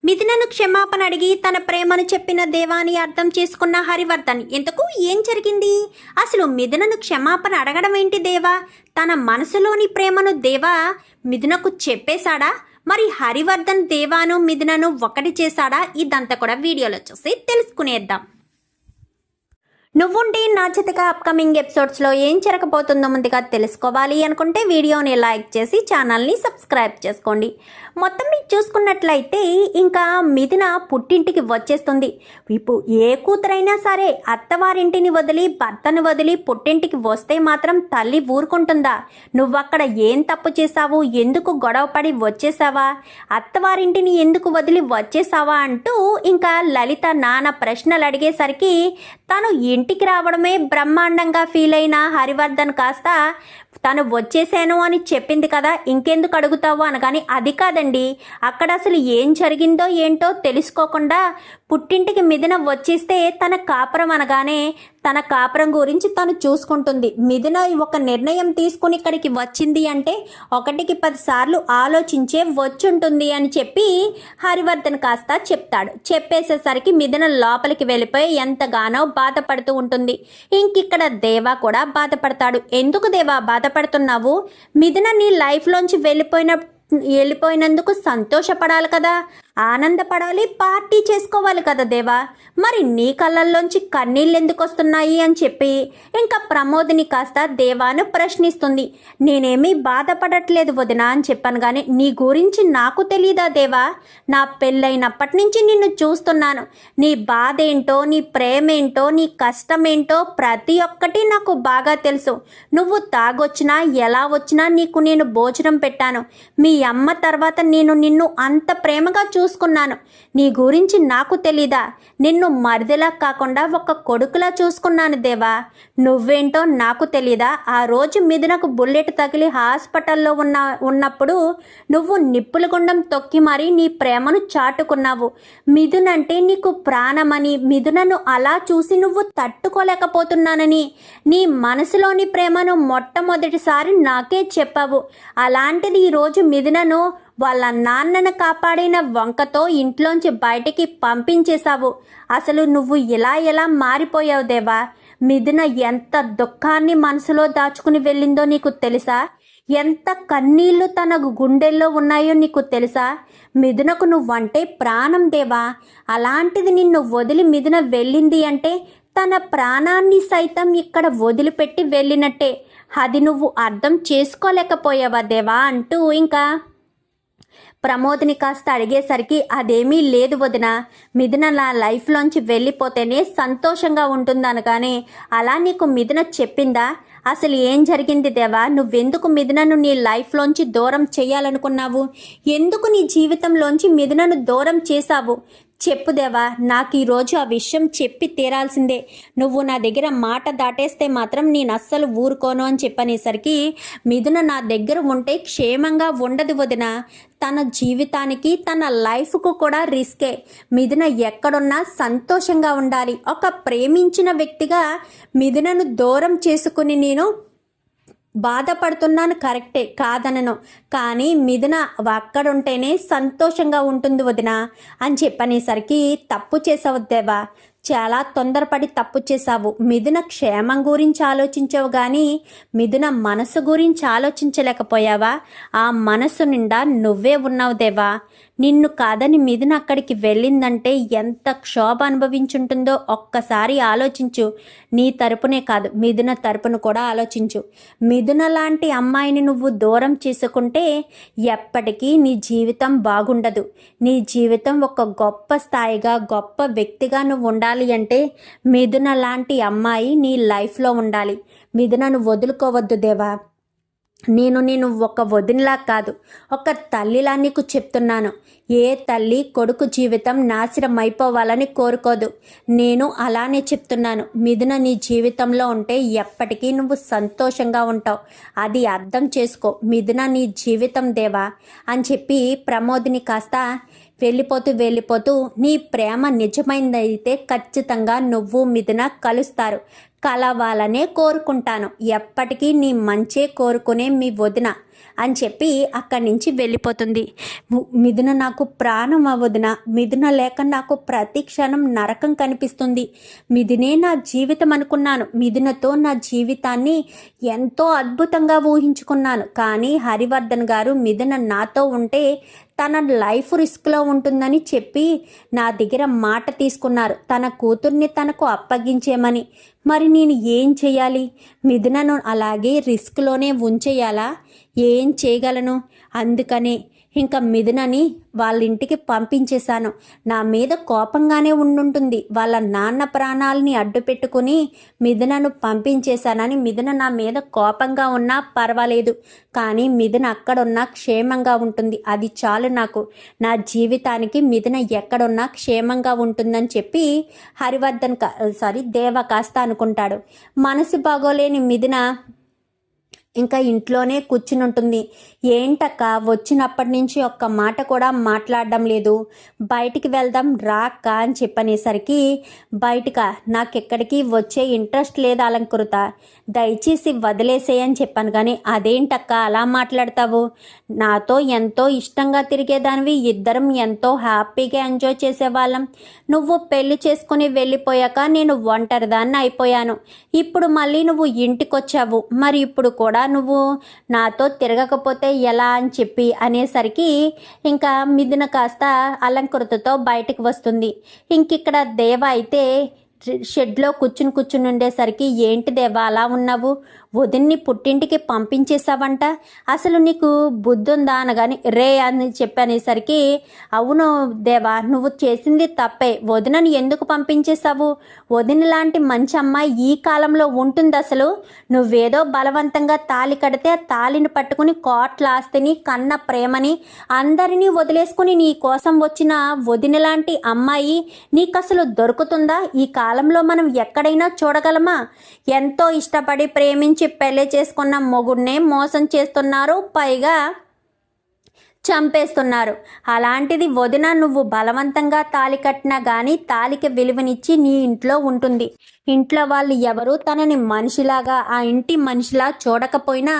మిథునను క్షమాపణ అడిగి తన ప్రేమను చెప్పిన దేవాని అర్థం చేసుకున్న హరివర్ధన్. ఇంతకు ఏం జరిగింది? అసలు మిథునను క్షమాపణ అడగడం ఏంటి దేవా? తన మనసులోని ప్రేమను దేవా మిథునకు చెప్పేశాడా? మరి హరివర్ధన్ దేవాను మిథునను ఒకటి చేశాడా? ఇదంతా కూడా వీడియోలో చూసి తెలుసుకునేద్దాం. నువ్వుండి నా చేతిగా అప్కమింగ్ ఎపిసోడ్స్లో ఏం జరగబోతుందో ముందుగా తెలుసుకోవాలి అనుకుంటే వీడియోని లైక్ చేసి ఛానల్ని సబ్స్క్రైబ్ చేసుకోండి. మొత్తం మీరు చూసుకున్నట్లయితే ఇంకా మిథున పుట్టింటికి వచ్చేస్తుంది. ఇప్పుడు ఏ కూతురైనా సరే అత్తవారింటిని వదిలి భర్తను వదిలి పుట్టింటికి వస్తే మాత్రం తల్లి ఊరుకుంటుందా? నువ్వక్కడ ఏం తప్పు చేశావు? ఎందుకు గొడవపడి వచ్చేసావా? అత్తవారింటిని ఎందుకు వదిలి వచ్చేసావా అంటూ ఇంకా లలిత నాన్న ప్రశ్నలు అడిగేసరికి తను ఇంటికి రావడమే బ్రహ్మాండంగా ఫీల్ అయిన హరివర్ధన్ కాస్త తను వచ్చేసాను అని చెప్పింది కదా, ఇంకెందుకు అడుగుతావు అనగాని, అది కాదండి, అక్కడ అసలు ఏం జరిగిందో ఏంటో తెలుసుకోకుండా పుట్టింటికి మిథున వచ్చేస్తే తన కాపురం అనగానే తన కాపురం గురించి తను చూసుకుంటుంది. మిథున ఒక నిర్ణయం తీసుకుని ఇక్కడికి వచ్చింది అంటే 1కి 10 సార్లు ఆలోచించే వచ్చుంటుంది అని చెప్పి హరివర్ధన్ కాస్త చెప్తాడు. చెప్పేసేసరికి మిథున లోపలికి వెళ్ళిపోయి ఎంతగానో బాధపడుతూ ఉంటుంది. ఇంకిక్కడ దేవా కూడా బాధపడతాడు. ఎందుకు దేవా బాధపడుతున్నావు? మిథున నీ లైఫ్లోంచి వెళ్ళిపోయినందుకు సంతోషపడాలి కదా, ఆనందపడాలి, పార్టీ చేసుకోవాలి కదా దేవా. మరి నీ కళ్ళల్లోంచి కన్నీళ్ళు ఎందుకు వస్తున్నాయి అని చెప్పి ఇంకా ప్రమోదిని కాస్త దేవాను ప్రశ్నిస్తుంది. నేనేమీ బాధపడట్లేదు వదిన అని చెప్పాను, కానీ నీ గురించి నాకు తెలీదా దేవా? నా పెళ్ళైనప్పటి నుంచి నిన్ను చూస్తున్నాను. నీ బాధ ఏంటో, నీ ప్రేమేంటో, నీ కష్టమేంటో ప్రతి ఒక్కటి నాకు బాగా తెలుసు. నువ్వు తాగొచ్చినా ఎలా వచ్చినా నీకు నేను భోజనం పెట్టాను. మీ అమ్మ తర్వాత నేను నిన్ను అంత ప్రేమగా చూసుకున్నాను. నీ గురించి నాకు తెలీదా? నిన్ను మరిదిలా కాకుండా ఒక కొడుకులా చూసుకున్నాను దేవా. నువ్వేంటో నాకు తెలీదా? ఆ రోజు మిథునకు బుల్లెట్ తగిలి హాస్పిటల్లో ఉన్నప్పుడు నువ్వు నిప్పుల గుండం తొక్కి మరీ నీ ప్రేమను చాటుకున్నావు. మిథునంటే నీకు ప్రాణమని, మిథునను అలా చూసి నువ్వు తట్టుకోలేకపోతున్నానని నీ మనసులోని ప్రేమను మొట్టమొదటిసారి నాకే చెప్పావు. అలాంటిది ఈరోజు మిథునను వాళ్ళ నాన్నను కాపాడిన వంకతో ఇంట్లోంచి బయటికి పంపించేశావు. అసలు నువ్వు ఎలా మారిపోయావు దేవా? మిథున ఎంత దుఃఖాన్ని మనసులో దాచుకుని వెళ్ళిందో నీకు తెలుసా? ఎంత కన్నీళ్లు తన గుండెల్లో ఉన్నాయో నీకు తెలుసా? మిథునకు నువ్వంటే ప్రాణం దేవా. అలాంటిది నిన్ను వదిలి మిథున వెళ్ళింది అంటే తన ప్రాణాన్ని సైతం ఇక్కడ వదిలిపెట్టి వెళ్ళినట్టే. అది నువ్వు అర్థం చేసుకోలేకపోయావా దేవా అంటూ ఇంకా ప్రమోద్ని కాస్త అడిగేసరికి, అదేమీ లేదు వదిన, మిథున నా లైఫ్లోంచి వెళ్ళిపోతేనే సంతోషంగా ఉంటుందనగానే, అలా నీకు మిథున చెప్పిందా? అసలు ఏం జరిగింది దేవా? నువ్వెందుకు మిథునను నీ లైఫ్లోంచి దూరం చేయాలనుకున్నావు? ఎందుకు నీ జీవితంలోంచి మిథునను దూరం చేశావు? చెప్పు దేవా, నాకు ఈరోజు ఆ విషయం చెప్పి తీరాల్సిందే. నువ్వు నా దగ్గర మాట దాటేస్తే మాత్రం నేను అస్సలు ఊరుకోను అని చెప్పనేసరికి, మిథున నా దగ్గర ఉంటే క్షేమంగా ఉండదు వదిన. తన జీవితానికి తన లైఫ్కు కూడా రిస్కే. మిథున ఎక్కడున్నా సంతోషంగా ఉండాలి. ఒక ప్రేమించిన వ్యక్తిగా మిథునను దూరం చేసుకుని నేను బాధపడుతున్నాను, కరెక్టే, కాదనను, కానీ మిథున అక్కడుంటేనే సంతోషంగా ఉంటుంది వదిన అని చెప్పనేసరికి, తప్పు చేసావు దేవా, చాలా తొందరపడి తప్పు చేశావు. మిథున క్షేమం గురించి ఆలోచించావు కానీ మిథున మనసు గురించి ఆలోచించలేకపోయావా? ఆ మనసు నిండా నువ్వే ఉన్నావు దేవా. నిన్ను కాదని మిథున అక్కడికి వెళ్ళిందంటే ఎంత క్షోభ అనుభవించుంటుందో ఒక్కసారి ఆలోచించు. నీ తరపునే కాదు, మిథున తరపును కూడా ఆలోచించు. మిథున లాంటి అమ్మాయిని నువ్వు దూరం చేసుకుంటే ఎప్పటికీ నీ జీవితం బాగుండదు. నీ జీవితం ఒక గొప్ప స్థాయిగా, గొప్ప వ్యక్తిగా నువ్వు ఉండాలి అంటే మిథున లాంటి అమ్మాయి నీ లైఫ్లో ఉండాలి. మిథునను వదులుకోవద్దు దేవా. నేను ఒక వదినలా కాదు, ఒక తల్లిలా నీకు చెప్తున్నాను. ఏ తల్లి కొడుకు జీవితం నాశనం అయిపోవాలని కోరుకోదు. నేను అలానే చెప్తున్నాను. మిథున నీ జీవితంలో ఉంటే ఎప్పటికీ నువ్వు సంతోషంగా ఉంటావు. అది అర్థం చేసుకో. మిథున నీ జీవితం దేవా అని చెప్పి ప్రమోద్ని కాస్త వెళ్ళిపోతూ నీ ప్రేమ నిజమైందైతే ఖచ్చితంగా నువ్వు మిథున కలుస్తారు. కలవాలనే కోరుకుంటాను. ఎప్పటికీ నీ మంచే కోరుకునే మీ వదిన అని చెప్పి అక్కడి నుంచి వెళ్ళిపోతుంది. మిథున నాకు ప్రాణం వదిన, మిథున లేక నాకు ప్రతి క్షణం నరకం కనిపిస్తుంది. మిథునే నా జీవితం అనుకున్నాను. మిథునతో నా జీవితాన్ని ఎంతో అద్భుతంగా ఊహించుకున్నాను. కానీ హరివర్ధన్ గారు మిథున నాతో ఉంటే తన లైఫ్ రిస్క్లో ఉంటుందని చెప్పి నా దగ్గర మాట తీసుకున్నారు, తన కూతుర్ని తనకు అప్పగించేమని. మరి నేను ఏం చేయాలి? మిథునను అలాగే రిస్క్లోనే ఉంచేయాలా? ఏం చేయగలను? అందుకనే ఇంకా మిథునని వాళ్ళ ఇంటికి పంపించేశాను. నా మీద కోపంగానే ఉండుంటుంది. వాళ్ళ నాన్న ప్రాణాలని అడ్డు పెట్టుకుని మిథునను పంపించేశానని మిథున నా మీద కోపంగా ఉన్నా పర్వాలేదు, కానీ మిథున అక్కడున్నా క్షేమంగా ఉంటుంది. అది చాలు నాకు. నా జీవితానికి మిథున ఎక్కడున్నా క్షేమంగా ఉంటుందని చెప్పి దేవ కాస్త అనుకుంటాడు. మనసు బాగోలేని మిథున ఇంకా ఇంట్లోనే కూర్చుని ఉంటుంది. ఏంటక్క వచ్చినప్పటి నుంచి ఒక్క మాట కూడా మాట్లాడడం లేదు, బయటికి వెళ్దాం రాక్క అని చెప్పనేసరికి, బయటక నాకెక్కడికి వచ్చే ఇంట్రెస్ట్ లేదు అలంకృత, దయచేసి వదిలేసేయని చెప్పాను. కానీ అదేంటక్క అలా మాట్లాడతావు? నాతో ఎంతో ఇష్టంగా తిరిగేదానివి, ఇద్దరం ఎంతో హ్యాపీగా ఎంజాయ్ చేసేవాళ్ళం. నువ్వు పెళ్లి చేసుకుని వెళ్ళిపోయాక నేను ఒంటరిదాన్ని అయిపోయాను. ఇప్పుడు మళ్ళీ నువ్వు ఇంటికొచ్చావు, మరి ఇప్పుడు కూడా నువ్వు నాతో తిరగకపోతే ఎలా అని చెప్పి అనేసరికి ఇంకా మిథున కాస్త అలంకృతతో బయటకు వస్తుంది. ఇంకిక్కడ దేవ అయితే షెడ్లో కూర్చుని ఉండేసరికి, ఏంటి దేవా అలా ఉన్నావు? వదిన్ని పుట్టింటికి పంపించేశావంట, అసలు నీకు బుద్ధి ఉందా అనగాని రే అని చెప్పనేసరికి, అవును దేవా నువ్వు చేసింది తప్పే, వదినను ఎందుకు పంపించేశావు? వదిన లాంటి మంచి అమ్మాయి ఈ కాలంలో ఉంటుంది అసలు? నువ్వేదో బలవంతంగా తాళి కడితే ఆ తాళిని పట్టుకుని కోట్ల ఆస్తిని కన్న ప్రేమని అందరినీ వదిలేసుకుని నీ కోసం వచ్చిన వదిన లాంటి అమ్మాయి నీకు అసలు దొరుకుతుందా? ఈ కాలంలో మనం ఎక్కడైనా చూడగలమా? ఎంతో ఇష్టపడి ప్రేమించి పెళ్లి చేసుకున్న మొగుడినే మోసం చేస్తున్నారు, పైగా చంపేస్తున్నారు. అలాంటిది వదిన నువ్వు బలవంతంగా తాళి కట్టినా కానీ తాళికి విలువనిచ్చి నీ ఇంట్లో ఉంటుంది. ఇంట్లో వాళ్ళు ఎవరు తనని మనిషిలాగా, ఆ ఇంటి మనిషిలా చూడకపోయినా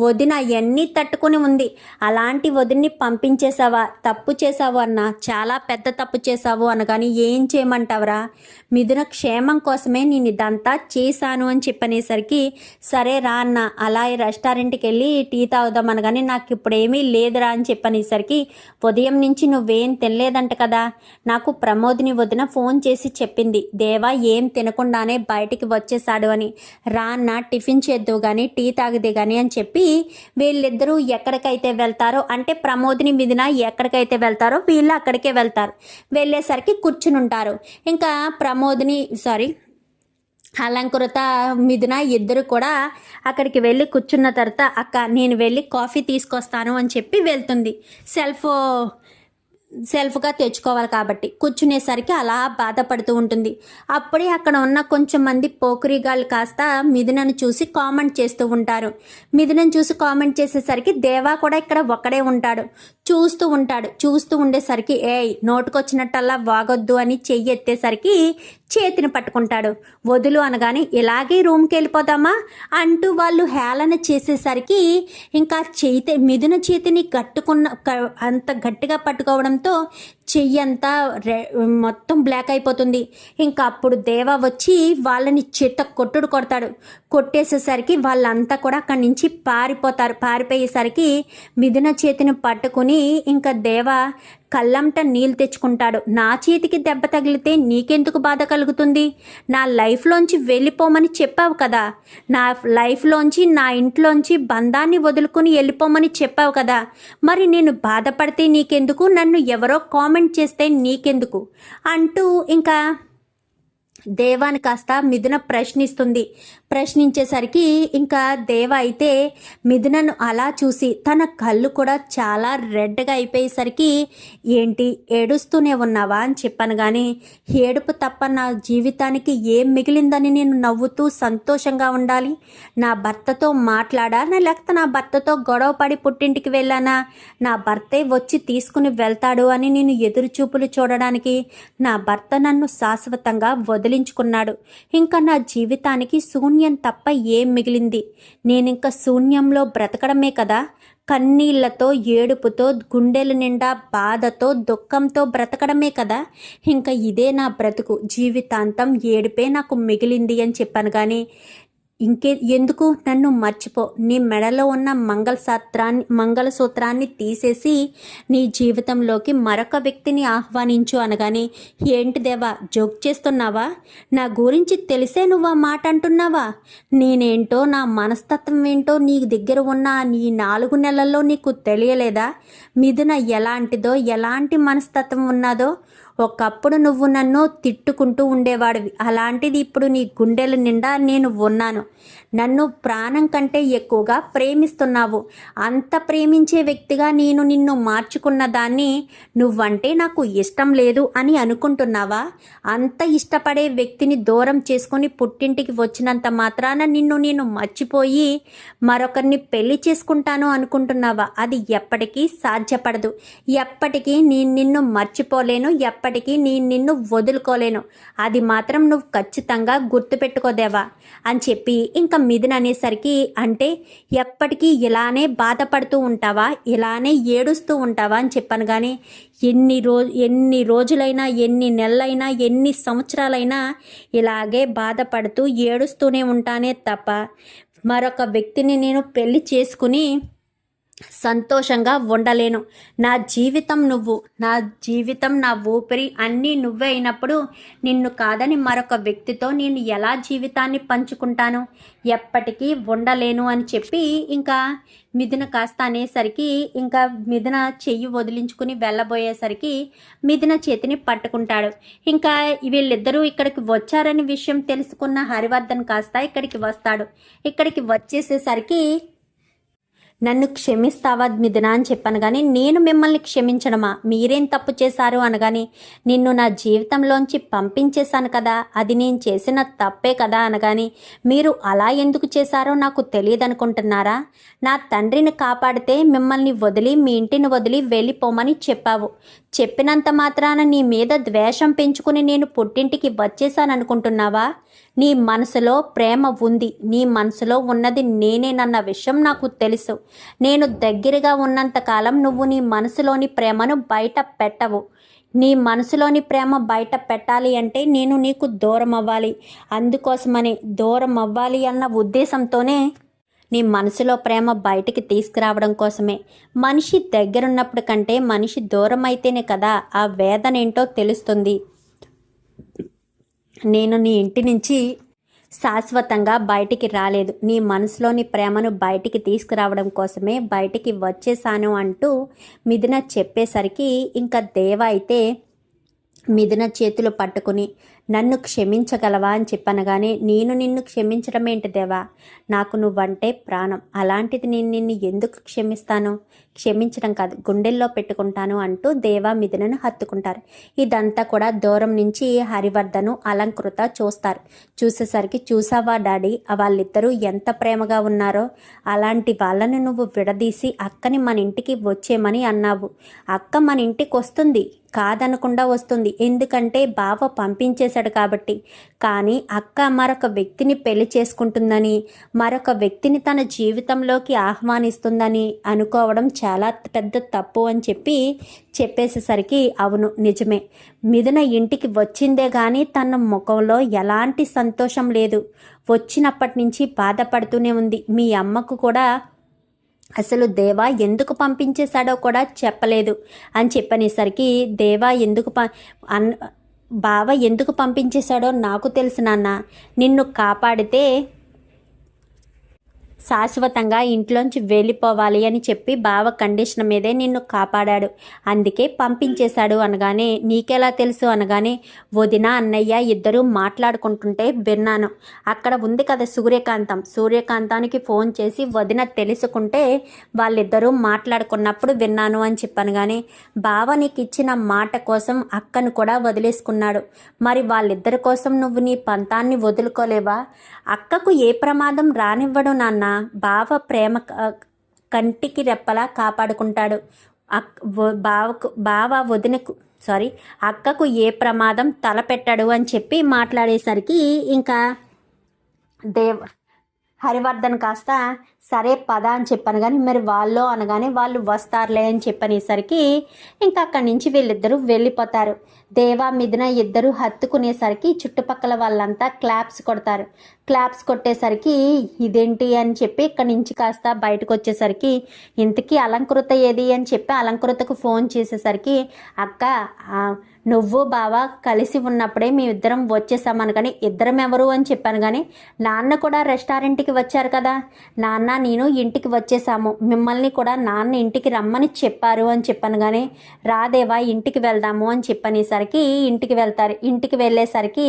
వదిన ఎన్ని తట్టుకుని ఉంది. అలాంటి వదిన్ని పంపించేశావా? తప్పు చేశావు అన్న, చాలా పెద్ద తప్పు చేశావు అనగాని ఏం చేయమంటావరా? మిథున క్షేమం కోసమే నేను ఇదంతా చేశాను అని చెప్పనేసరికి, సరే రా అన్న అలా రెస్టారెంట్కి వెళ్ళి టీ తాగుదాం అనగాని నాకు ఇప్పుడు ఏమీ లేదురా అని చెప్పనేసరికి, ఉదయం నుంచి నువ్వేం తినలేదంట కదా? నాకు ప్రమోదిని వదిన ఫోన్ చేసి చెప్పింది, దేవా ఏం తినకుండా బయటికి వచ్చేసాడు అని. రా అన్న టిఫిన్ చేద్దు కానీ టీ తాగదే కానీ అని చెప్పి వీళ్ళిద్దరూ ఎక్కడికైతే వెళ్తారో, అంటే ప్రమోదిని మిథున ఎక్కడికైతే వెళ్తారో వీళ్ళు అక్కడికే వెళ్తారు. వెళ్ళేసరికి కూర్చుని ఉంటారు. ఇంకా అలంకృత మిథున ఇద్దరు కూడా అక్కడికి వెళ్ళి కూర్చున్న తర్వాత, అక్క నేను వెళ్ళి కాఫీ తీసుకొస్తాను అని చెప్పి వెళ్తుంది. సెల్ఫ్గా తెచ్చుకోవాలి కాబట్టి కూర్చునేసరికి అలా బాధపడుతూ ఉంటుంది. అప్పుడే అక్కడ ఉన్న కొంచెం మంది పోకిరిగాళ్ళు కాస్త మిథునను చూసి కామెంట్ చేస్తూ ఉంటారు. మిథునను చూసి కామెంట్ చేసేసరికి దేవా కూడా ఇక్కడ ఒక్కడే ఉంటాడు. చూస్తూ ఉండేసరికి నోటుకొచ్చినట్టల్లా వాగొద్దు అని చెయ్యి ఎత్తేసరికి చేతిని పట్టుకుంటాడు. వదులు అనగానే ఇలాగే రూమ్కి వెళ్ళిపోదామా అంటూ వాళ్ళు హేళన చేసేసరికి ఇంకా మిథున చేతిని అంత గట్టిగా పట్టుకోవడంతో చెయ్యి అంతా మొత్తం బ్లాక్ అయిపోతుంది. ఇంకా అప్పుడు దేవ వచ్చి వాళ్ళని చేత కొడతాడు. కొట్టేసేసరికి వాళ్ళంతా కూడా అక్కడి నుంచి పారిపోయేసరికి మిథున చేతిని పట్టుకుని ఇంకా దేవ కళ్ళంట నీళ్ళు తెచ్చుకుంటాడు. నా చేతికి దెబ్బ తగిలితే నీకెందుకు బాధ కలుగుతుంది? నా లైఫ్లోంచి వెళ్ళిపోమని చెప్పావు కదా, నా లైఫ్లోంచి నా ఇంట్లోంచి బంధాన్ని వదులుకుని వెళ్ళిపోమని చెప్పావు కదా, మరి నేను బాధపడితే నీకెందుకు? నన్ను ఎవరో కామెంట్ చేస్తే నీకెందుకు అంటూ ఇంకా దేవాని కాస్త మిథున ప్రశ్నించేసరికి ఇంకా దేవ అయితే మిథునను అలా చూసి తన కళ్ళు కూడా చాలా రెడ్గా అయిపోయేసరికి, ఏంటి ఏడుస్తూనే ఉన్నావా అని చెప్పాను. కానీ ఏడుపు తప్ప నా జీవితానికి ఏం మిగిలిందని నేను నవ్వుతూ సంతోషంగా ఉండాలి? నా భర్తతో మాట్లాడానా, లేకపోతే నా భర్తతో గొడవ పడి పుట్టింటికి వెళ్ళానా? నా భర్తే వచ్చి తీసుకుని వెళ్తాడు అని నేను ఎదురు చూపులు చూడడానికి? నా భర్త నన్ను శాశ్వతంగా వదిలించుకున్నాడు. ఇంకా నా జీవితానికి శూన్యం తప్ప ఏం మిగిలింది? నేనింక శూన్యంలో బ్రతకడమే కదా, కన్నీళ్లతో, ఏడుపుతో, గుండెల నిండా బాధతో, దుఃఖంతో బ్రతకడమే కదా. ఇంకా ఇదే నా బ్రతుకు, జీవితాంతం ఏడుపే నాకు మిగిలింది అని చెప్పాను. కానీ ఎందుకు నన్ను మర్చిపో, నీ మెడలో ఉన్న మంగళసూత్రాన్ని తీసేసి నీ జీవితంలోకి మరొక వ్యక్తిని ఆహ్వానించు అనగానే, ఏంటి దేవా జోక్ చేస్తున్నావా? నా గురించి తెలిసే నువ్వు ఆ మాట అంటున్నావా? నేనేంటో, నా మనస్తత్వం ఏంటో నీ దగ్గర ఉన్న నీ 4 నెలల్లో నీకు తెలియలేదా? మిథున ఎలాంటిదో, ఎలాంటి మనస్తత్వం ఉన్నదో. ఒకప్పుడు నువ్వు నన్ను తిట్టుకుంటూ ఉండేవాడివి, అలాంటిది ఇప్పుడు నీ గుండెల నిండా నేను ఉన్నాను. నన్ను ప్రాణం కంటే ఎక్కువగా ప్రేమిస్తున్నావు. అంత ప్రేమించే వ్యక్తిగా నేను నిన్ను మార్చుకున్న దాన్ని నువ్వంటే నాకు ఇష్టం లేదు అని అనుకుంటున్నావా? అంత ఇష్టపడే వ్యక్తిని దూరం చేసుకొని పుట్టింటికి వచ్చినంత మాత్రాన నిన్ను నేను మర్చిపోయి మరొకరిని పెళ్లి చేసుకుంటాను అనుకుంటున్నావా? అది ఎప్పటికీ సాధ్యపడదు. ఎప్పటికీ నేను నిన్ను మర్చిపోలేను, ఎప్పటికీ నేను నిన్ను వదులుకోలేను. అది మాత్రం నువ్వు ఖచ్చితంగా గుర్తుపెట్టుకోదేవా అని చెప్పి ఇంకా మిథున అనేసరికి, అంటే ఎప్పటికీ ఇలానే బాధపడుతూ ఉంటావా, ఇలానే ఏడుస్తూ ఉంటావా అని చెప్పాను. కానీ ఎన్ని రోజులైనా, ఎన్ని నెలలైనా, ఎన్ని సంవత్సరాలైనా ఇలాగే బాధపడుతూ ఏడుస్తూనే ఉంటానే తప్ప మరొక వ్యక్తిని నేను పెళ్లి చేసుకుని సంతోషంగా ఉండలేను. నా జీవితం నువ్వు, నా జీవితం, నా ఊపిరి అన్నీ నువ్వే అయినప్పుడు నిన్ను కాదని మరొక వ్యక్తితో నేను ఎలా జీవితాన్ని పంచుకుంటాను? ఎప్పటికీ ఉండలేను అని చెప్పి ఇంకా మిథున కాస్త అనేసరికి, ఇంకా మిథున చెయ్యి వదిలించుకుని వెళ్ళబోయేసరికి మిథున చేతిని పట్టుకుంటాడు. ఇంకా వీళ్ళిద్దరూ ఇక్కడికి వచ్చారని విషయం తెలుసుకున్న హరివర్ధన్ కాస్త ఇక్కడికి వస్తాడు. ఇక్కడికి వచ్చేసేసరికి, నన్ను క్షమిస్తావా మిథున అని చెప్పాను. కానీ నేను మిమ్మల్ని క్షమించడమా, మీరేం తప్పు చేశారు అనగానే, నిన్ను నా జీవితంలోంచి పంపించేశాను కదా, అది నేను చేసిన తప్పే కదా అనగానే, మీరు అలా ఎందుకు చేశారో నాకు తెలియదు అనుకుంటున్నారా? నా తండ్రిని కాపాడితే మిమ్మల్ని వదిలి, మీ ఇంటిని వదిలి వెళ్ళిపోమని చెప్పావు. చెప్పినంత మాత్రాన నీ మీద ద్వేషం పెంచుకుని నేను పుట్టింటికి వచ్చేసాననుకుంటున్నావా? నీ మనసులో ప్రేమ ఉంది, నీ మనసులో ఉన్నది నేనేనన్న విషయం నాకు తెలుసు. నేను దగ్గరగా ఉన్నంతకాలం నువ్వు నీ మనసులోని ప్రేమను బయట పెట్టవు. నీ మనసులోని ప్రేమ బయట పెట్టాలి అంటే నేను నీకు దూరం అవ్వాలి. అందుకోసమనే దూరం అవ్వాలి అన్న ఉద్దేశంతోనే నీ మనసులో ప్రేమ బయటికి తీసుకురావడం కోసమే. మనిషి దగ్గరున్నప్పుడు కంటే మనిషి దూరం అయితేనే కదా ఆ వేదన ఏంటో తెలుస్తుంది. నేను నీ ఇంటి నుంచి శాశ్వతంగా బయటికి రాలేదు, నీ మనసులోని ప్రేమను బయటికి తీసుకురావడం కోసమే బయటికి వచ్చేసాను అంటూ మిథున చెప్పేసరికి ఇంకా దేవ అయితే మిథున చేతులు పట్టుకుని, నన్ను క్షమించగలవా అని చెప్పనగానే, నేను నిన్ను క్షమించడం ఏంటి దేవా, నాకు నువ్వంటే ప్రాణం, అలాంటిది నేను నిన్ను ఎందుకు క్షమిస్తాను? క్షమించడం కాదు, గుండెల్లో పెట్టుకుంటాను అంటూ దేవా మిథునను హత్తుకుంటారు. ఇదంతా కూడా దూరం నుంచి హరివర్ధను, అలంకృత చూస్తారు. చూసేసరికి, చూసావా డాడీ, వాళ్ళిద్దరూ ఎంత ప్రేమగా ఉన్నారో, అలాంటి వాళ్ళని నువ్వు విడదీసి అక్కని మన ఇంటికి వచ్చేమని అన్నావు. అక్క మన ఇంటికి వస్తుంది, కాదనకుండా వస్తుంది, ఎందుకంటే బావ పంపించేశాడు కాబట్టి. కానీ అక్క మరొక వ్యక్తిని పెళ్లి చేసుకుంటుందని, మరొక వ్యక్తిని తన జీవితంలోకి ఆహ్వానిస్తుందని అనుకోవడం చాలా పెద్ద తప్పు అని చెప్పేసేసరికి, అవును నిజమే, మిథున ఇంటికి వచ్చిందే కానీ తన ముఖంలో ఎలాంటి సంతోషం లేదు. వచ్చినప్పటి నుంచి బాధపడుతూనే ఉంది. మీ అమ్మకు కూడా అసలు దేవా ఎందుకు పంపించేశాడో కూడా చెప్పలేదు అని చెప్పనేసరికి, దేవా ఎందుకు బావ ఎందుకు పంపించేశాడో నాకు తెలుసు నాన్న, నిన్ను కాపాడితే శాశ్వతంగా ఇంట్లోంచి వెళ్ళిపోవాలి అని చెప్పి బావ కండిషన్ మీదే నిన్ను కాపాడాడు, అందుకే పంపించేశాడు అనగానే, నీకెలా తెలుసు అనగానే, వదిన అన్నయ్య ఇద్దరూ మాట్లాడుకుంటుంటే విన్నాను. అక్కడ ఉంది కదా సూర్యకాంతానికి ఫోన్ చేసి వదిన తెలుసుకుంటే వాళ్ళిద్దరూ మాట్లాడుకున్నప్పుడు విన్నాను అని చెప్పాను. కానీ బావ నీకు ఇచ్చిన మాట కోసం అక్కను కూడా వదిలేసుకున్నాడు. మరి వాళ్ళిద్దరి కోసం నువ్వు నీ పంతాన్ని వదులుకోలేవా? అక్కకు ఏ ప్రమాదం రానివ్వడు నాన్న, బావ ప్రేమ కంటికి రెప్పలా కాపాడుకుంటాడు. బావ వదినకు అక్కకు ఏ ప్రమాదం తలపెట్టడు అని చెప్పి మాట్లాడేసరికి ఇంకా హరివర్ధన్ కాస్త సరే పద అని చెప్పాను, కానీ మరి వాళ్ళు అనగానే వాళ్ళు వస్తారులే అని చెప్పనేసరికి ఇంకా అక్కడి నుంచి వీళ్ళిద్దరూ వెళ్ళిపోతారు. దేవా మిథున ఇద్దరు హత్తుకునేసరికి చుట్టుపక్కల వాళ్ళంతా క్లాప్స్ కొడతారు. క్లాప్స్ కొట్టేసరికి ఇదేంటి అని చెప్పి ఇక్కడి నుంచి కాస్త బయటకు వచ్చేసరికి ఇంతకీ అలంకృత ఏది అని చెప్పి అలంకృతకు ఫోన్ చేసేసరికి అక్క నువ్వు బావ కలిసి ఉన్నప్పుడే మేమిద్దరం వచ్చేసామని, కానీ ఇద్దరం ఎవరు అని చెప్పాను, కానీ నాన్న కూడా రెస్టారెంట్కి వచ్చారు కదా, నాన్న నేను ఇంటికి వచ్చేసాము, మిమ్మల్ని కూడా నాన్న ఇంటికి రమ్మని చెప్పారు అని చెప్పాను, కానీ రాదేవా ఇంటికి వెళ్దాము అని చెప్పనేసరికి ఇంటికి వెళ్తారు. ఇంటికి వెళ్ళేసరికి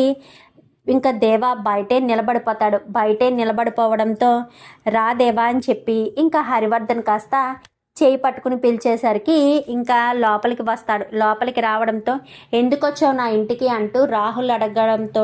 ఇంకా దేవా బయటే నిలబడిపోతాడు. బయటే నిలబడిపోవడంతో రాదేవా అని చెప్పి ఇంకా హరివర్ధన్ కాస్త చేయి పట్టుకుని పిలిచేసరికి ఇంకా లోపలికి వస్తాడు. లోపలికి రావడంతో ఎందుకు వచ్చావు నా ఇంటికి అంటూ రాహుల్ అడగడంతో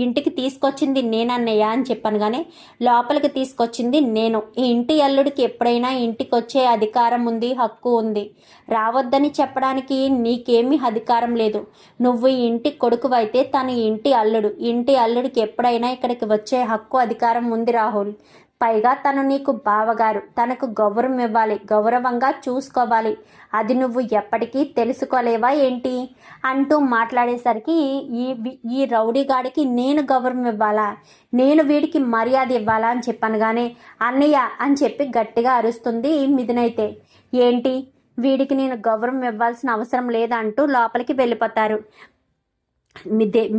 ఇంటికి తీసుకొచ్చింది నేనన్నయ్య అని చెప్పాను, కానీ లోపలికి తీసుకొచ్చింది నేను. ఈ ఇంటి అల్లుడికి ఎప్పుడైనా ఇంటికి వచ్చే అధికారం ఉంది, హక్కు ఉంది. రావద్దని చెప్పడానికి నీకేమీ అధికారం లేదు. నువ్వు ఈ ఇంటి కొడుకువైతే తను ఇంటి అల్లుడు. ఇంటి అల్లుడికి ఎప్పుడైనా ఇక్కడికి వచ్చే హక్కు అధికారం ఉంది రాహుల్. పైగా తను నీకు బావగారు, తనకు గౌరవం ఇవ్వాలి, గౌరవంగా చూసుకోవాలి. అది నువ్వు ఎప్పటికీ తెలుసుకోలేవా ఏంటి అంటూ మాట్లాడేసరికి ఈ రౌడీగాడికి నేను గౌరవం ఇవ్వాలా, నేను వీడికి మర్యాద ఇవ్వాలా అని చెప్పాను, కానీ అన్నయ్య అని చెప్పి గట్టిగా అరుస్తుంది మిథునైతే. ఏంటి వీడికి నేను గౌరవం ఇవ్వాల్సిన అవసరం లేదంటూ లోపలికి వెళ్ళిపోతారు.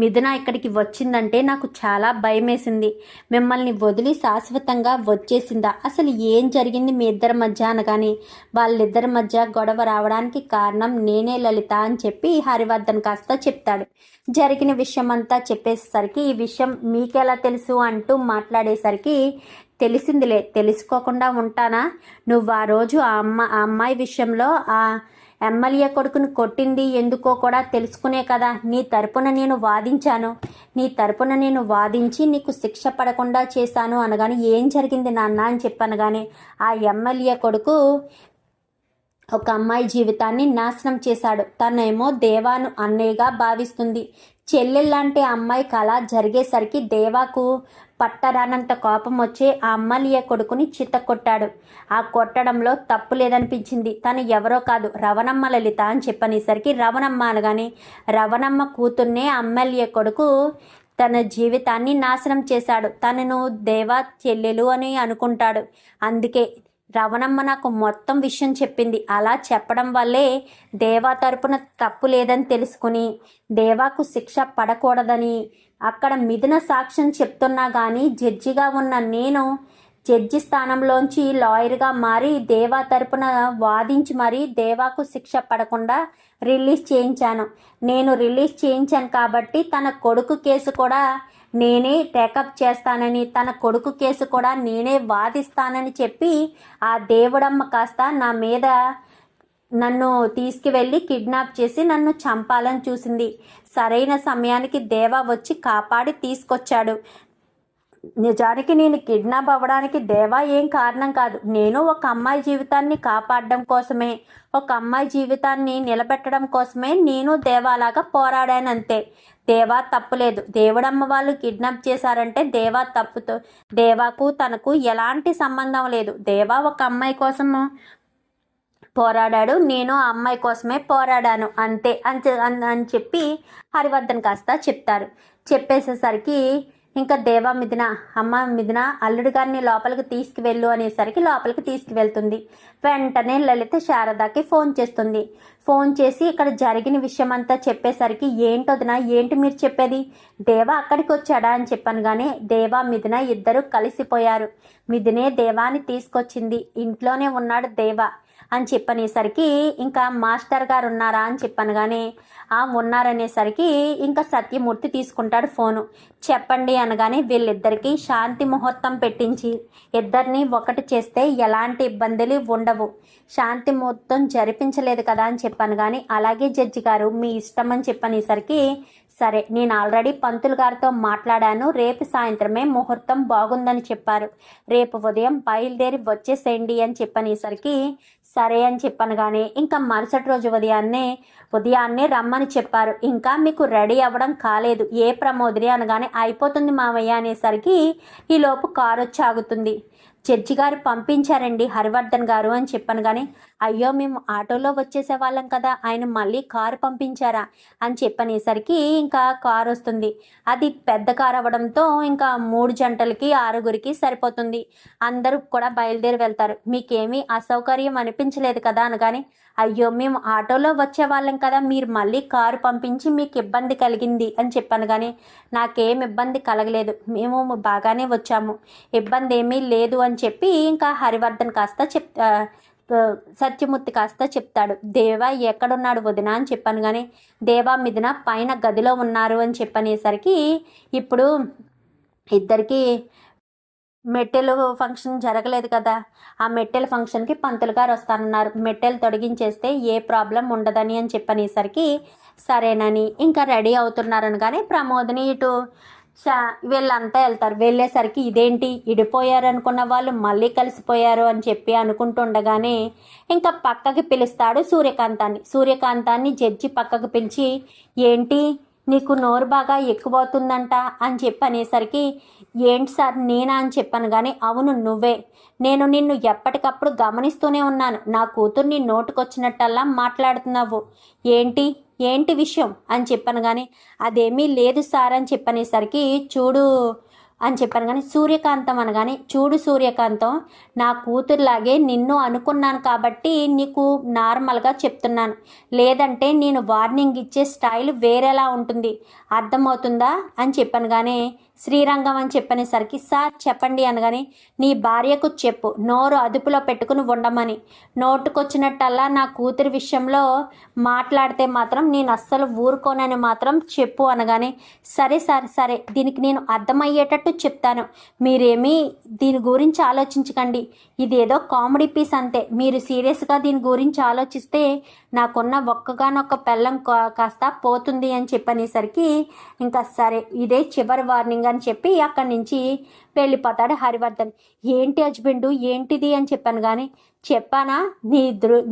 మిథున ఇక్కడికి వచ్చిందంటే నాకు చాలా భయం వేసింది. మిమ్మల్ని వదిలి శాశ్వతంగా వచ్చేసిందా, అసలు ఏం జరిగింది మీ ఇద్దరి మధ్య అనగానే వాళ్ళిద్దరి మధ్య గొడవ రావడానికి కారణం నేనే లలిత అని చెప్పి హరివర్ధన్ కాస్త చెప్తాడు. జరిగిన విషయం అంతా చెప్పేసరికి ఈ విషయం మీకెలా తెలుసు అంటూ మాట్లాడేసరికి తెలిసిందిలే, తెలుసుకోకుండా ఉంటానా, నువ్వు ఆ రోజు ఆ అమ్మాయి విషయంలో ఆ ఎమ్మెల్యే కొడుకుని కొట్టింది ఎందుకో కూడా తెలుసుకునే కదా నీ తరపున నేను వాదించాను. నీ తరపున నేను వాదించి నీకు శిక్ష పడకుండా చేశాను అనగానే ఏం జరిగింది నాన్న అని చెప్పాను, కానీ ఆ ఎమ్మెల్యే కొడుకు ఒక అమ్మాయి జీవితాన్ని నాశనం చేశాడు. తనేమో దేవాను అన్నయ్యగా భావిస్తుంది. చెల్లెల్లాంటి అమ్మాయికి అలా జరిగేసరికి దేవాకు పట్టరానంత కోపం వచ్చి ఆ ఎమ్మెల్యే కొడుకుని చిత్తకొట్టాడు. ఆ కొట్టడంలో తప్పు లేదనిపించింది. తను ఎవరో కాదు, రవణమ్మ లలిత అని చెప్పనేసరికి రవణమ్మ అనగానే రవణమ్మ కూతుర్నే ఎమ్మెల్యే కొడుకు తన జీవితాన్ని నాశనం చేశాడు. తనను దేవా చెల్లెలు అని అనుకుంటాడు. అందుకే రవణమ్మ నాకు మొత్తం విషయం చెప్పింది. అలా చెప్పడం వల్లే దేవా తరపున తప్పు లేదని తెలుసుకుని దేవాకు శిక్ష పడకూడదని అక్కడ మిథున సాక్ష్యం చెప్తున్నా కానీ జడ్జిగా ఉన్న నేను జడ్జి స్థానంలోంచి లాయర్గా మారి దేవా తరపున వాదించి మరీ దేవాకు శిక్ష పడకుండా రిలీజ్ చేయించాను. నేను రిలీజ్ చేయించాను కాబట్టి తన కొడుకు కేసు కూడా నేనే టేకప్ చేస్తానని, తన కొడుకు కేసు కూడా నేనే వాదిస్తానని చెప్పి ఆ దేవుడమ్మ కాస్త నా మీద నన్ను తీసుకువెళ్ళి కిడ్నాప్ చేసి నన్ను చంపాలని చూసింది. సరైన సమయానికి దేవా వచ్చి కాపాడి తీసుకొచ్చాడు. నిజానికి నేను కిడ్నాప్ అవ్వడానికి దేవా ఏం కారణం కాదు. నేను ఒక అమ్మాయి జీవితాన్ని కాపాడడం కోసమే, ఒక అమ్మాయి జీవితాన్ని నిలబెట్టడం కోసమే నేను దేవాలాగా పోరాడానంతే. దేవా తప్పులేదు. దేవుడమ్మ వాళ్ళు కిడ్నాప్ చేశారంటే దేవా తప్పుతో దేవాకు తనకు ఎలాంటి సంబంధం లేదు. దేవా ఒక అమ్మాయి కోసం పోరాడాడు, నేను ఆ అమ్మాయి కోసమే పోరాడాను అంతే అని చెప్పి హరివర్ధన్ కాస్త చెప్తారు. చెప్పేసేసరికి ఇంకా దేవా మిథున మిథున అల్లుడు గారిని లోపలికి తీసుకువెళ్ళు అనేసరికి లోపలికి తీసుకువెళ్తుంది. వెంటనే లలిత శారదాకి ఫోన్ చేస్తుంది. ఫోన్ చేసి ఇక్కడ జరిగిన విషయం అంతా చెప్పేసరికి ఏంటొదినా, ఏంటి మీరు చెప్పేది, దేవా అక్కడికి వచ్చాడా అని చెప్పాను, కానీ దేవా మిథున ఇద్దరు కలిసిపోయారు. మిథునే దేవాని తీసుకొచ్చింది, ఇంట్లోనే ఉన్నాడు దేవా అని చెప్పనేసరికి ఇంకా మాస్టర్ గారు ఉన్నారా అని చెప్పాను, కానీ ఉన్నారనేసరికి ఇంకా సత్యమూర్తి తీసుకుంటాడు ఫోను. చెప్పండి అనగానే వీళ్ళిద్దరికీ శాంతి ముహూర్తం పెట్టించి ఇద్దరిని ఒకటి చేస్తే ఎలాంటి ఇబ్బందులు ఉండవు, శాంతి ముహూర్తం జరిపించలేదు కదా అని చెప్పాను. కానీ అలాగే జడ్జి గారు మీ ఇష్టం అని చెప్పనేసరికి సరే నేను ఆల్రెడీ పంతులు గారితో మాట్లాడాను, రేపు సాయంత్రమే ముహూర్తం బాగుందని చెప్పారు, రేపు ఉదయం బయలుదేరి వచ్చేసేయండి అని చెప్పనేసరికి సరే అని చెప్పాను. కానీ ఇంకా మరుసటి రోజు ఉదయాన్నే రమ్మని చెప్పారు. ఇంకా మీకు రెడీ అవ్వడం కాలేదు ఏ ప్రమోదిని అనగానే అయిపోతుంది మావయ్య అనేసరికి ఈలోపు కారు వచ్చి ఆగుతుంది. జడ్జి గారు పంపించారండి హరివర్ధన్ గారు అని చెప్పాను. కానీ అయ్యో మేము ఆటోలో వచ్చేసే వాళ్ళం కదా, ఆయన మళ్ళీ కారు పంపించారా అని చెప్పనేసరికి ఇంకా కారు వస్తుంది. అది పెద్ద కారు అవ్వడంతో ఇంకా 3 జంటలకి 6గురికి సరిపోతుంది. అందరూ కూడా బయలుదేరి వెళ్తారు. మీకేమీ అసౌకర్యం అనిపించలేదు కదా అనగానే అయ్యో మేము ఆటోలో వచ్చే వాళ్ళం కదా, మీరు మళ్ళీ కారు పంపించి మీకు ఇబ్బంది కలిగింది అని చెప్పాను. కానీ నాకేం ఇబ్బంది కలగలేదు, మేము బాగానే వచ్చాము, ఇబ్బంది ఏమీ లేదు అని చెప్పి ఇంకా హరివర్ధన్ సత్యమూర్తి కాస్త చెప్తాడు. దేవా ఎక్కడున్నాడు వదిన అని చెప్పాను. కానీ దేవా మిథున పైన గదిలో ఉన్నారు అని చెప్పనేసరికి ఇప్పుడు ఇద్దరికి మెట్టెలు ఫంక్షన్ జరగలేదు కదా, ఆ మెట్టెల ఫంక్షన్కి పంతులు గారు వస్తానన్నారు, మెట్టెలు తొడిగించేస్తే ఏ ప్రాబ్లం ఉండదని అని చెప్పనేసరికి సరేనని ఇంకా రెడీ అవుతున్నారని. కానీ ప్రమోదిని ఇటు వీళ్ళంతా వెళ్తారు. వెళ్ళేసరికి ఇదేంటి ఇడిపోయారు అనుకున్న వాళ్ళు మళ్ళీ కలిసిపోయారు అని చెప్పి అనుకుంటుండగానే ఇంకా పక్కకి పిలుస్తాడు సూర్యకాంతాన్ని జడ్జి పక్కకు పిలిచి ఏంటి నీకు నోరు బాగా ఎక్కువవుతుందంట అని చెప్పి అనేసరికి ఏంటి సార్ నేనా అని చెప్పాను. కానీ అవును నువ్వే, నేను నిన్ను ఎప్పటికప్పుడు గమనిస్తూనే ఉన్నాను, నా కూతుర్ని నోటుకొచ్చినట్టల్లా మాట్లాడుతున్నావు, ఏంటి విషయం అని చెప్పాను. కానీ అదేమీ లేదు సార్ అని చెప్పనేసరికి చూడు అని చెప్పాను. కానీ సూర్యకాంతం అనగానే చూడు సూర్యకాంతం, నా కూతురులాగే నిన్ను అనుకున్నాను కాబట్టి నీకు నార్మల్గా చెప్తున్నాను, లేదంటే నేను వార్నింగ్ ఇచ్చే స్టైల్ వేరేలా ఉంటుంది, అర్థమవుతుందా అని చెప్పాను. కానీ శ్రీరంగం అని చెప్పనేసరికి సార్ చెప్పండి అనగానే నీ భార్యకు చెప్పు నోరు అదుపులో పెట్టుకుని ఉండమని, నోటుకొచ్చినట్టల్లా నా కూతురి విషయంలో మాట్లాడితే మాత్రం నేను అస్సలు ఊరుకోనని మాత్రం చెప్పు అనగానే సరే సార్ సరే దీనికి నేను అర్థమయ్యేటట్టు చెప్తాను, మీరేమీ దీని గురించి ఆలోచించకండి, ఇది ఏదో కామెడీ పీస్ అంతే, మీరు సీరియస్గా దీని గురించి ఆలోచిస్తే నాకున్న ఒక్కగానొక్క పెళ్ళం కాస్త పోతుంది అని చెప్పనేసరికి ఇంకా సరే ఇదే చివరి వార్నింగ్ అని చెప్పి అక్కడి నుంచి వెళ్ళిపోతాడు హరివర్ధన్. ఏంటి హస్బెండు ఏంటిది అని చెప్పాను. కానీ చెప్పానా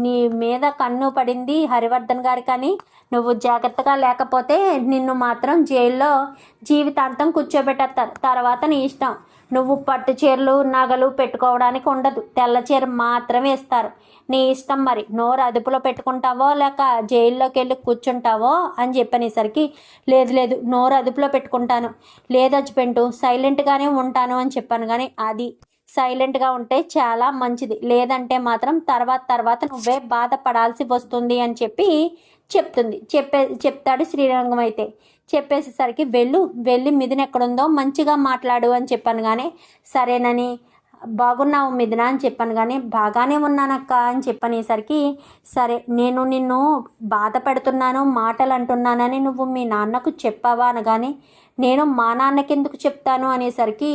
నీ మీద కన్ను పడింది హరివర్ధన్ గారి, కానీ నువ్వు జాగ్రత్తగా లేకపోతే నిన్ను మాత్రం జైల్లో జీవితాంతం కూర్చోబెట్టేస్తారు, తర్వాత నీ ఇష్టం, నువ్వు పట్టు చీరలు నగలు పెట్టుకోవడానికి ఉండదు, తెల్ల చీర మాత్రమే ఇస్తారు, నీ ఇష్టం, మరి నోరు అదుపులో పెట్టుకుంటావో లేక జైల్లోకి వెళ్ళి కూర్చుంటావో అని చెప్పనేసరికి లేదు నోరు అదుపులో పెట్టుకుంటాను, లేదు హస్బెండ్ సైలెంట్గానే ఉంటాను అని చెప్పాను. కానీ అది సైలెంట్గా ఉంటే చాలా మంచిది, లేదంటే మాత్రం తర్వాత నువ్వే బాధపడాల్సి వస్తుంది అని చెప్పి చెప్తాడు శ్రీరంగం. అయితే చెప్పేసేసరికి వెళ్ళి మిథున ఎక్కడుందో మంచిగా మాట్లాడు అని చెప్పాను. కానీ సరేనని బాగున్నావు మిథున అని చెప్పాను. కానీ బాగానే ఉన్నానక్క అని చెప్పనేసరికి సరే నేను నిన్ను బాధ పెడుతున్నాను మాటలు అంటున్నానని నువ్వు మీ నాన్నకు చెప్పావా అనగానే నేను మా నాన్నకెందుకు చెప్తాను అనేసరికి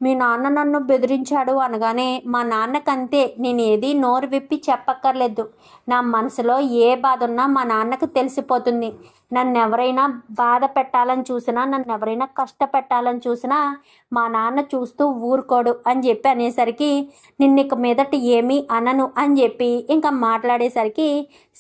మీ నాన్న నన్ను బెదిరించాడు అనగానే మా నాన్నకంతే, నేను ఏది నోరు విప్పి చెప్పక్కర్లేదు, నా మనసులో ఏ బాధ ఉన్నా మా నాన్నకు తెలిసిపోతుంది, నన్ను ఎవరైనా బాధ పెట్టాలని చూసినా నన్ను ఎవరైనా కష్టపెట్టాలని చూసినా మా నాన్న చూస్తూ ఊరుకోడు అని చెప్పి అనేసరికి నిన్నిక మీదట ఏమీ అనను అని చెప్పి ఇంకా మాట్లాడేసరికి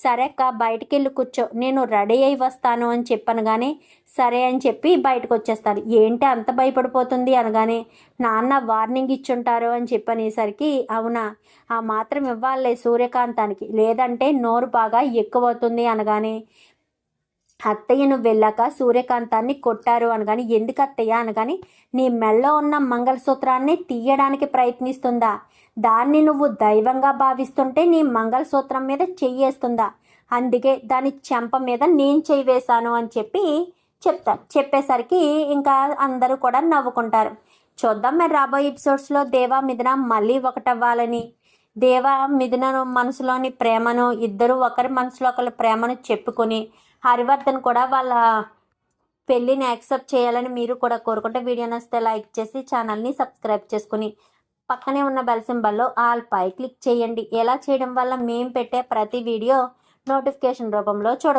సరే అక్క బయటికి వెళ్ళి కూర్చో నేను రెడీ అయి వస్తాను అని చెప్పాను. కానీ సరే అని చెప్పి బయటకు వచ్చేస్తారు. ఏంటి అంత భయపడిపోతుంది అనగానే నాన్న వార్నింగ్ ఇచ్చుంటారు అని చెప్పనేసరికి అవునా ఆ మాత్రం ఇవ్వాలే సూర్యకాంతానికి, లేదంటే నోరు బాగా ఎక్కువవుతుంది అనగానే అత్తయ్య నువ్వు వెళ్ళాక సూర్యకాంతాన్ని కొట్టారు అనగాని ఎందుకు అత్తయ్య అనగాని నీ మెళ్ళో ఉన్న మంగళసూత్రాన్ని తీయడానికి ప్రయత్నిస్తుందా, దాన్ని నువ్వు దైవంగా భావిస్తుంటే నీ మంగళసూత్రం మీద చెయ్యేస్తుందా, అందుకే దాని చెంప మీద నేను చెయ్యి వేశాను అని చెప్పి చెప్పేసరికి ఇంకా అందరూ కూడా నవ్వుకుంటారు. చూద్దాం మరి రాబోయే ఎపిసోడ్స్లో దేవా మిథున మళ్ళీ ఒకటవ్వాలని, దేవా మిథున మనసులోని ప్రేమను ఇద్దరు ఒకరి మనసులో ఒకరి ప్రేమను చెప్పుకొని హరివర్ధన్ కూడా వాళ్ళ పెళ్ళిని యాక్సెప్ట్ చేయాలని మీరు కూడా కోరుకుంటే వీడియో నచ్చితే లైక్ చేసి ఛానల్ని సబ్స్క్రైబ్ చేసుకుని పక్కనే ఉన్న బెల్ సింబల్లో ఆల్ పై క్లిక్ చేయండి. ఎలా చేయడం వల్ల మేము పెట్టే ప్రతి వీడియో నోటిఫికేషన్ రూపంలో చూడ